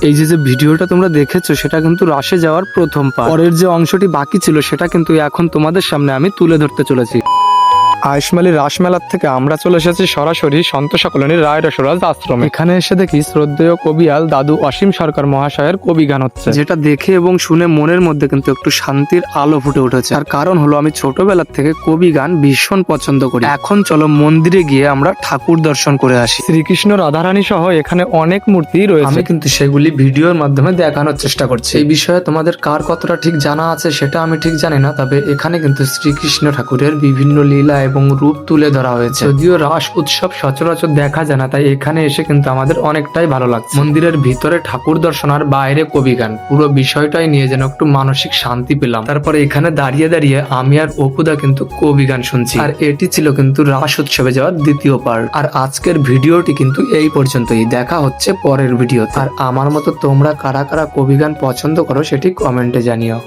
এই যে ভিডিওটা তোমরা দেখেছো সেটা কিন্তু রাসে যাওয়ার প্রথম পার্ট। পরের যে অংশটি বাকি ছিল সেটা কিন্তু এখন তোমাদের সামনে আমি তুলে ধরতে চলেছি। আয়ুষ্মালী রাসমেলার থেকে আমরা চলে এসেছি সরাসরি সন্তোষা কলোনির রায় রসরাজ আশ্রমে। এখানে এসে দেখি শ্রদ্ধেয় কবিয়াল দাদু অসীম সরকার মহাশয়ের কবি গান হচ্ছে, যেটা দেখে এবং শুনে মনের মধ্যে কিন্তু একটু শান্তির আলো ফুটে উঠেছে। আর কারণ হলো আমি ছোটবেলার থেকে কবি গান ভীষণ পছন্দ করি। এখন চলো মন্দিরে গিয়ে আমরা ঠাকুর দর্শন করে আসি। শ্রীকৃষ্ণ রাধারানী সহ এখানে অনেক মূর্তি রয়েছে, আমি কিন্তু সেগুলি ভিডিওর মাধ্যমে দেখানোর চেষ্টা করছি। এই বিষয়ে তোমাদের কার কতটা ঠিক জানা আছে সেটা আমি ঠিক জানি না, তবে এখানে কিন্তু শ্রীকৃষ্ণ ঠাকুরের বিভিন্ন লীলা এবং রূপ তুলে ধরা হয়েছে। যদিও রাস উৎসব সচরাচর দেখা যায় না, তাই এখানে এসে কিন্তু আমাদের অনেকটাই ভালো লাগছে। মন্দিরের ভিতরে ঠাকুর দর্শন আর বাইরে কবি গান, পুরো বিষয়টাই নিয়ে যেন একটু মানসিক শান্তি পেলাম। তারপরে এখানে দাঁড়িয়ে দাঁড়িয়ে আমি আর অপুদা কিন্তু কবি গান শুনছি। আর এটি ছিল কিন্তু রাস উৎসবে যাওয়ার দ্বিতীয় পার্ট। আর আজকের ভিডিওটি কিন্তু এই পর্যন্তই। দেখা হচ্ছে পরের ভিডিওতে। আর আমার মতো তোমরা কারা কারা কবি গান পছন্দ করো সেটি কমেন্টে জানিও।